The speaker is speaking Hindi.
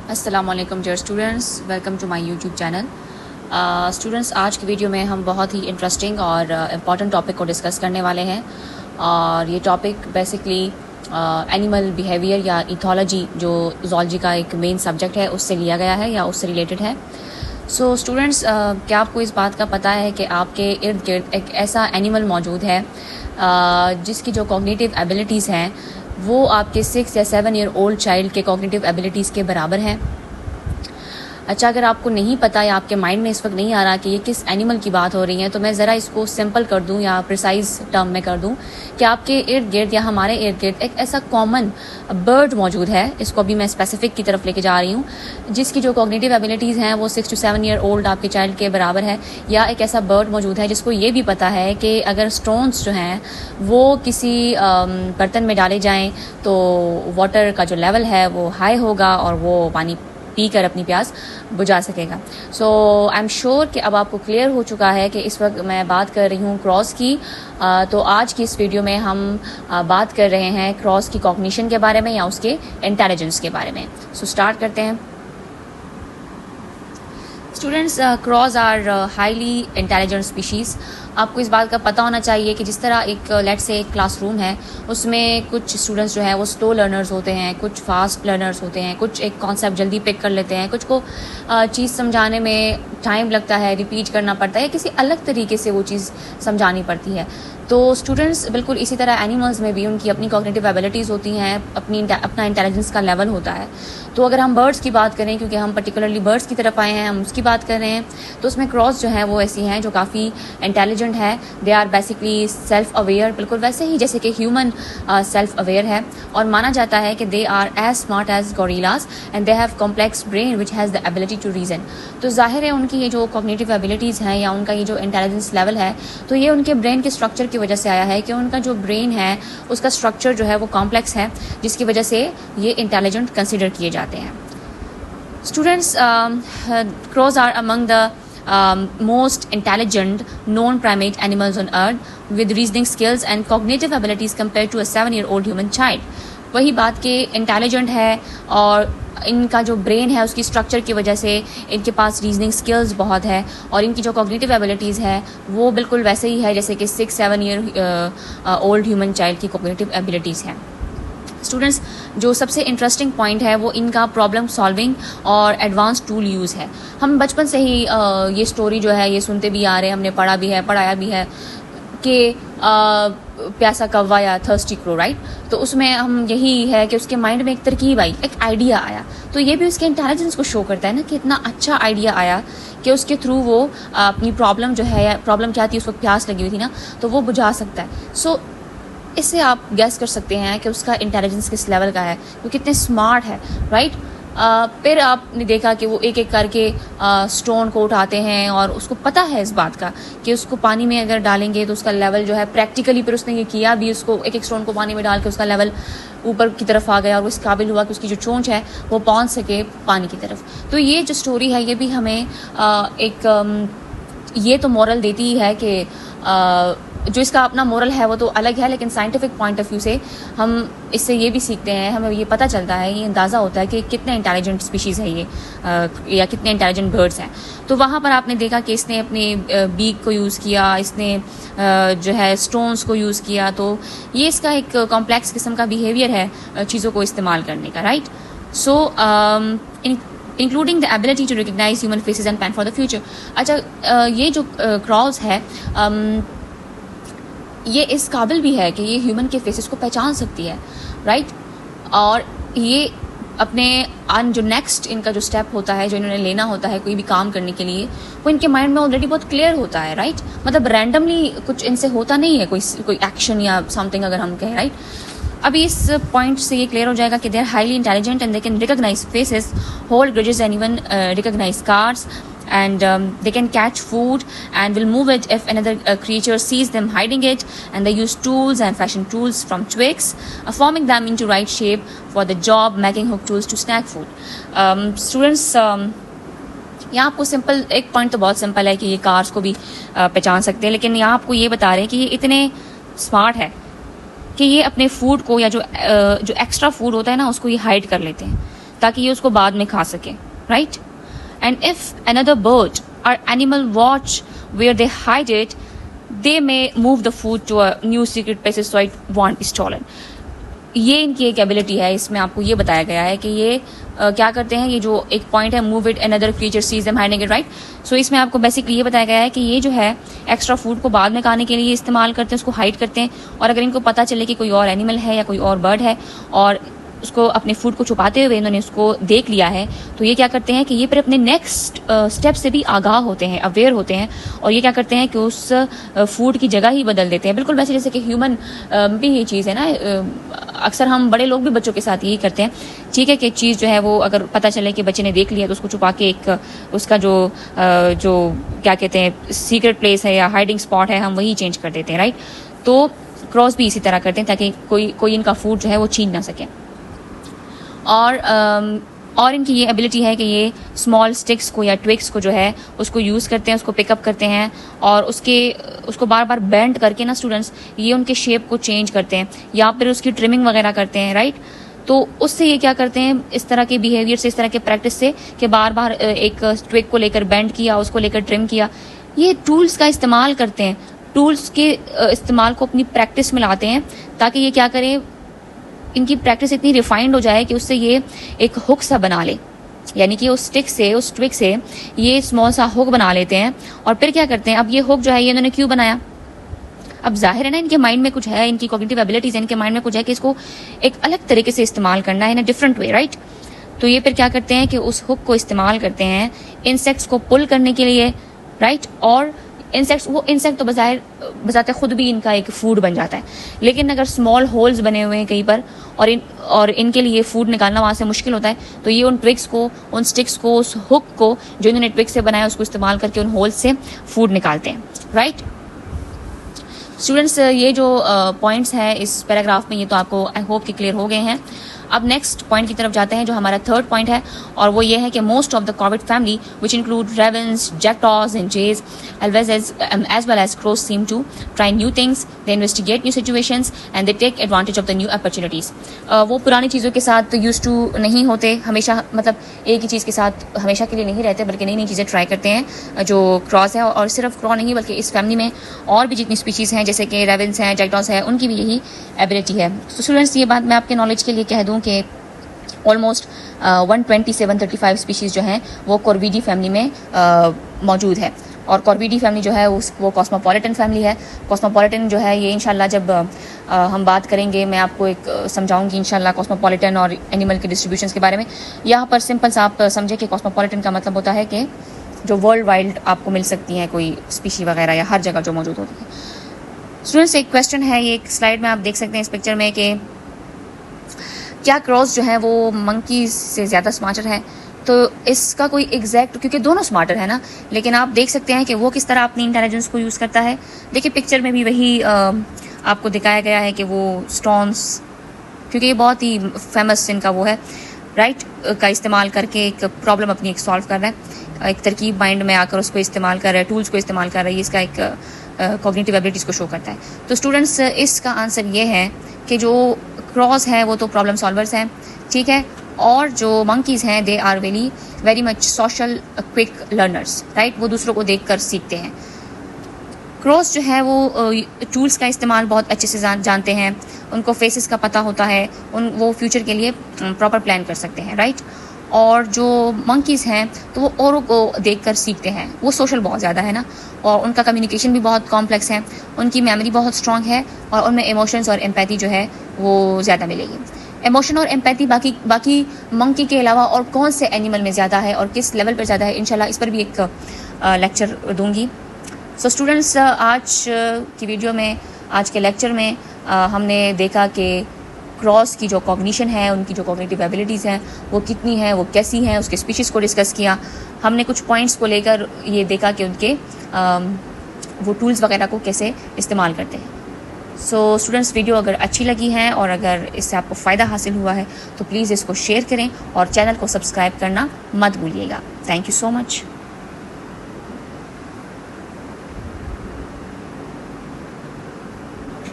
अस्सलाम वालेकुम dear students, welcome to my YouTube channel. Students, आज की वीडियो में हम बहुत ही इंटरेस्टिंग और इम्पॉर्टेंट टॉपिक को डिस्कस करने वाले हैं और ये टॉपिक बेसिकली एनिमल बिहेवियर या इथोलॉजी जो ज़ूलॉजी का एक मेन सब्जेक्ट है उससे लिया गया है या उससे रिलेटेड है। सो स्टूडेंट्स, क्या आपको इस बात का पता है कि आपके इर्द गिर्द एक ऐसा एनिमल मौजूद है जिसकी जो कॉग्निटिव एबिलिटीज़ हैं वो आपके 6 या 7 ईयर ओल्ड चाइल्ड के कॉग्निटिव एबिलिटीज़ के बराबर हैं। अच्छा, अगर आपको नहीं पता या आपके माइंड में इस वक्त नहीं आ रहा कि ये किस एनिमल की बात हो रही है, तो मैं ज़रा इसको सिंपल कर दूं या प्रिसाइज टर्म में कर दूं कि आपके इर्द गिर्द या हमारे इर्द गिर्द एक ऐसा कॉमन बर्ड मौजूद है। इसको अभी मैं स्पेसिफिक की तरफ लेके जा रही हूँ, जिसकी जो कॉग्निटिव एबिलिटीज़ हैं वो 6 to 7 ईयर ओल्ड आपके चाइल्ड के बराबर है। या एक ऐसा बर्ड मौजूद है जिसको ये भी पता है कि अगर स्टोन्स जो हैं वो किसी बर्तन में डाले जाएँ तो वाटर का जो लेवल है वो हाई होगा और वो पानी पी कर अपनी प्यास बुझा सकेगा। सो आई एम श्योर कि अब आपको क्लियर हो चुका है कि इस वक्त मैं बात कर रही हूँ क्रॉस की। तो आज की इस वीडियो में हम बात कर रहे हैं क्रॉस की कॉग्निशन के बारे में या उसके इंटेलिजेंस के बारे में। सो स्टार्ट करते हैं। Students, crows are highly intelligent species. आपको इस बात का पता होना चाहिए कि जिस तरह एक लेट से एक क्लासरूम है, उसमें कुछ स्टूडेंट्स जो हैं वो स्लो लर्नर्स होते हैं, कुछ फास्ट लर्नर्स होते हैं, कुछ एक कॉन्सेप्ट जल्दी पिक कर लेते हैं, कुछ को चीज़ समझाने में टाइम लगता है, रिपीट करना पड़ता है, किसी अलग तरीके से वो चीज़ समझानी पड़ती है। तो स्टूडेंट्स बिल्कुल इसी तरह एनिमल्स में भी उनकी अपनी कॉग्निटिव एबिलिटीज़ होती हैं, अपना इंटेलिजेंस का लेवल होता है। तो अगर हम बर्ड्स की बात करें, क्योंकि हम पर्टिकुलरली बर्ड्स की तरफ आए हैं, हम उसकी बात कर रहे हैं, तो उसमें क्रॉस जो हैं वो ऐसी हैं जो काफ़ी इंटेलिजेंट है। They are basically self aware, बिल्कुल वैसे ही जैसे कि ह्यूमन सेल्फ अवेयर है, और माना जाता है कि they are as smart as gorillas and they have complex brain which has the ability to reason. तो जाहिर है उनकी ये जो कॉग्निटिव एबिलिटीज़ हैं या उनका ये जो इंटेलिजेंस लेवल है, तो ये उनके ब्रेन के स्ट्रक्चर की वजह से आया है कि उनका जो ब्रेन है उसका स्ट्रक्चर जो है वो कॉम्प्लेक्स है, जिसकी वजह से ये इंटेलिजेंट कंसिडर किए जाते हैं। Students, crows are among the most intelligent known primate animals on earth with reasoning skills and cognitive abilities compared to a 7-year-old human child. वही बात कि इंटेलिजेंट है और इनका जो ब्रेन है उसकी स्ट्रक्चर की वजह से इनके पास रीजनिंग स्किल्स बहुत है, और इनकी जो कॉग्निटिव एबिलिटीज़ है वो बिल्कुल वैसे ही है जैसे कि 6-7 ईयर ओल्ड ह्यूमन चाइल्ड की कॉग्निटिव एबिलिटीज़ हैं। स्टूडेंट्स, जो सबसे इंटरेस्टिंग पॉइंट है वो इनका प्रॉब्लम सॉल्विंग और एडवांस टूल यूज़ है। हम बचपन से ही ये स्टोरी जो है ये सुनते भी आ रहे हैं, हमने पढ़ा भी है, पढ़ाया भी है कि प्यासा कौवा या थर्स्टी क्रो, राइट। तो उसमें हम यही है कि उसके माइंड में एक तरकीब आई, एक आइडिया आया, तो ये भी उसके इंटेलिजेंस को शो करता है ना कि इतना अच्छा आइडिया आया कि उसके थ्रू वो अपनी प्रॉब्लम जो है, या प्रॉब्लम क्या थी, उस वक्त प्यास लगी हुई थी ना, तो वो बुझा सकता है। सो इससे आप गैस कर सकते हैं कि उसका इंटेलिजेंस किस लेवल का है, वो कितने स्मार्ट है, राइट। फिर आपने देखा कि वो एक एक करके स्टोन को उठाते हैं और उसको पता है इस बात का कि उसको पानी में अगर डालेंगे तो उसका लेवल जो है प्रैक्टिकली, फिर उसने ये किया भी, उसको एक एक स्टोन को पानी में डाल के उसका लेवल ऊपर की तरफ आ गया और वो इस काबिल हुआ कि उसकी जो चोंच है वो पहुंच सके पानी की तरफ। तो ये जो स्टोरी है ये भी हमें ये तो मॉरल देती ही है कि जो इसका अपना मोरल है वो तो अलग है, लेकिन साइंटिफिक पॉइंट ऑफ व्यू से हम इससे ये भी सीखते हैं, हमें ये पता चलता है, ये अंदाज़ा होता है कि कितने इंटेलिजेंट स्पीशीज़ है ये या कितने इंटेलिजेंट बर्ड्स हैं। तो वहाँ पर आपने देखा कि इसने अपने बीक को यूज़ किया, इसने जो है स्टोन्स को यूज़ किया, तो ये इसका एक कॉम्प्लेक्स किस्म का बिहेवियर है चीज़ों को इस्तेमाल करने का, right. So including the ability to recognise human faces and plan for the future. अच्छा, ये जो क्रॉस है ये इस काबिल भी है कि ये ह्यूमन के फेसेस को पहचान सकती है, राइट। और ये अपने जो नेक्स्ट इनका जो स्टेप होता है, जो इन्होंने लेना होता है कोई भी काम करने के लिए, वो इनके माइंड में ऑलरेडी बहुत क्लियर होता है, राइट। मतलब रैंडमली कुछ इनसे होता नहीं है कोई एक्शन या समथिंग अगर हम कहें, राइट। अभी इस पॉइंट से ये क्लियर हो जाएगा कि they are highly intelligent and they can recognise faces, hold grudges and even recognise cars, and they can catch food and will move it if another creature sees them hiding it, and they use tools and fashion tools from twigs, forming them into right shape for the job, making hook tools to snag food. Students, यहाँ आपको सिंपल एक पॉइंट तो बहुत सिंपल है कि ये कार्स को भी पहचान सकते हैं, लेकिन यहाँ आपको ये बता रहे हैं कि ये इतने स्मार्ट है कि ये अपने फूड को या जो एक्स्ट्रा फूड होता है ना उसको ये हाइड कर लेते हैं। ताकि ये उसको बाद में खा सके, right. And if another bird or animal watch where they hide it, they may move the food to a new secret places so it won't be stolen. ये इनकी एक एबिलिटी है, इसमें आपको ये बताया गया है कि ये क्या करते हैं, ये जो एक पॉइंट है move it another creature sees them hiding it, right. So इसमें आपको बेसिकली ये बताया गया है कि ये जो है एक्स्ट्रा फूड को बाद में खाने के लिए इस्तेमाल करते हैं, उसको हाइड करते हैं। और अगर इनको पता चले कि कोई और एनिमल है या कोई और बर्ड है और उसको अपने फूड को छुपाते हुए इन्होंने उसको देख लिया है, तो ये क्या करते हैं कि ये फिर अपने नेक्स्ट स्टेप से भी आगाह होते हैं, अवेयर होते हैं, और ये क्या करते हैं कि उस फूड की जगह ही बदल देते हैं। बिल्कुल वैसे जैसे कि ह्यूमन भी ये चीज़ है ना, अक्सर हम बड़े लोग भी बच्चों के साथ यही करते हैं, ठीक है, कि चीज़ जो है वो अगर पता चले कि बच्चे ने देख लिया तो उसको छुपा के एक उसका जो क्या कहते हैं सीक्रेट प्लेस है या हाइडिंग स्पॉट है, हम वही चेंज कर देते हैं, राइट। तो क्रॉस भी इसी तरह करते हैं ताकि कोई इनका फूड जो है वो छीन ना सके। और इनकी ये एबिलिटी है कि ये स्मॉल स्टिक्स को या ट्विक्स को जो है उसको यूज़ करते हैं, उसको पिकअप करते हैं और उसको बार बार बेंड करके ना स्टूडेंट्स ये उनके शेप को चेंज करते हैं या फिर उसकी ट्रिमिंग वगैरह करते हैं, राइट। तो उससे ये क्या करते हैं, इस तरह के बिहेवियर से, इस तरह के प्रैक्टिस से कि बार बार एक ट्विक को लेकर बेंड किया, उसको लेकर ट्रिम किया, ये टूल्स का इस्तेमाल करते हैं, टूल्स के इस्तेमाल को अपनी प्रैक्टिस में लाते हैं ताकि ये क्या करें, इनकी प्रैक्टिस इतनी रिफाइंड हो जाए कि उससे ये एक हुक सा बना ले, यानी कि उस स्टिक से, उस ट्विक से ये स्मॉल सा हुक बना लेते हैं। और फिर क्या करते हैं, अब ये हुक जो है ये इन्होंने क्यों बनाया, अब जाहिर है ना इनके माइंड में कुछ है, इनकी कॉग्निटिव एबिलिटीज, इनके माइंड में कुछ है कि इसको एक अलग तरीके से इस्तेमाल करना है, इन अ डिफरेंट वे, राइट। तो ये फिर क्या करते हैं कि उस हुक को इस्तेमाल करते हैं इंसेक्ट्स को पुल करने के लिए, राइट। और इंसेक्ट तो बजाते खुद भी इनका एक फूड बन जाता है, लेकिन अगर स्मॉल होल्स बने हुए हैं कहीं पर और इनके लिए फूड निकालना वहां से मुश्किल होता है, तो ये उन ट्विक्स को, उन स्टिक्स को, उस हुक को जो इन्होंने ट्विक से बनाया उसको इस्तेमाल करके उन होल्स से फूड निकालते हैं, राइट। स्टूडेंट्स, ये जो पॉइंट्स हैं इस पैराग्राफ में ये तो आपको आई होप कि क्लियर हो गए हैं। अब नेक्स्ट पॉइंट की तरफ जाते हैं जो हमारा थर्ड पॉइंट है, और वो ये है कि most of the corvid family which include ravens, jackdaws and jays as well as crows seem to try new things, they investigate new situations and they take advantage of the new opportunities। वो पुरानी चीज़ों के साथ यूज टू नहीं होते हमेशा, मतलब एक ही चीज़ के साथ हमेशा के लिए नहीं रहते, बल्कि नई नई चीज़ें ट्राई करते हैं जो क्रॉस है। और सिर्फ क्रॉ नहीं बल्कि इस फैमिली में और भी जितनी स्पीशीज़ हैं जैसे कि रेवन्स हैं, जैक्टॉज है, उनकी भी यही एबिलिटी है। तो स्टूडेंट्स, ये बात मैं आपके नॉलेज के लिए कह दूं कि ऑलमोस्ट 127-135 स्पीशीज़ जो हैं वो कॉर्विडी फैमिली में मौजूद है। और कॉर्विडी फैमिली जो है वो कॉस्मोपॉलिटन फैमिली है। कॉस्मोपॉलिटन जो है ये इंशाल्लाह जब हम बात करेंगे, मैं आपको एक समझाऊंगी इंशाल्लाह कॉस्मोपॉलिटन और एनिमल के डिस्ट्रीब्यूशंस के बारे में। यहाँ पर सिंपल सा आप समझे कि कॉस्मोपॉलिटन का मतलब होता है कि जो वर्ल्ड वाइड आपको मिल सकती हैं कोई स्पीशी वगैरह या हर जगह जो मौजूद होती है। स्टूडेंट्स, एक क्वेश्चन है, ये एक स्लाइड में आप देख सकते हैं इस पिक्चर में कि क्या क्रॉस जो है वो मंकी से ज़्यादा स्मार्टर है। तो इसका कोई एग्जैक्ट, क्योंकि दोनों स्मार्टर है ना, लेकिन आप देख सकते हैं कि वो किस तरह अपनी इंटेलिजेंस को यूज़ करता है। देखिए पिक्चर में भी वही आपको दिखाया गया है कि वो स्टोन्स, क्योंकि ये बहुत ही फेमस इनका वो है, राइट, का इस्तेमाल करके एक प्रॉब्लम अपनी एक सॉल्व कर रहा है, एक तरकीब माइंड में आकर उसको इस्तेमाल कर रहा है, टूल्स को इस्तेमाल कर रहा है, इसका एक कॉग्निटिव एबिलिटीज़ को शो करता है। तो स्टूडेंट्स, इसका आंसर ये है कि जो क्रॉस है वो तो प्रॉब्लम सॉल्वर्स हैं, ठीक है, और जो मंकीज़ हैं they are very much social quick learners, right, वो दूसरों को देखकर सीखते हैं। क्रॉस जो है वो टूल्स का इस्तेमाल बहुत अच्छे से जानते हैं, उनको फेसेस का पता होता है, वो फ्यूचर के लिए प्रॉपर प्लान कर सकते हैं, राइट। और जो मंकीज़ हैं तो वो औरों को देखकर सीखते हैं, वो सोशल बहुत ज़्यादा है ना, और उनका कम्युनिकेशन भी बहुत कॉम्प्लेक्स है, उनकी मेमोरी बहुत स्ट्रॉन्ग है, और उनमें इमोशंस और एम्पैथी जो है वो ज़्यादा मिलेगी। इमोशन और एम्पैथी बाकी मंकी के अलावा और कौन से एनिमल में ज़्यादा है और किस लेवल पर ज़्यादा है, इंशाल्लाह इस पर भी एक लेक्चर दूंगी। सो स्टूडेंट्स, आज की वीडियो में, आज के लेक्चर में हमने देखा कि क्रॉस की जो कॉग्निशन है, उनकी जो कॉग्निटिव एबिलिटीज़ हैं वो कितनी हैं, वो कैसी हैं, उसके स्पीशीज़ को डिस्कस किया हमने। कुछ पॉइंट्स को लेकर ये देखा कि उनके वो टूल्स वगैरह को कैसे इस्तेमाल करते हैं। सो स्टूडेंट्स, वीडियो अगर अच्छी लगी है और अगर इससे आपको फ़ायदा हासिल हुआ है तो प्लीज़ इसको शेयर करें और चैनल को सब्सक्राइब करना मत भूलिएगा। Thank you so much.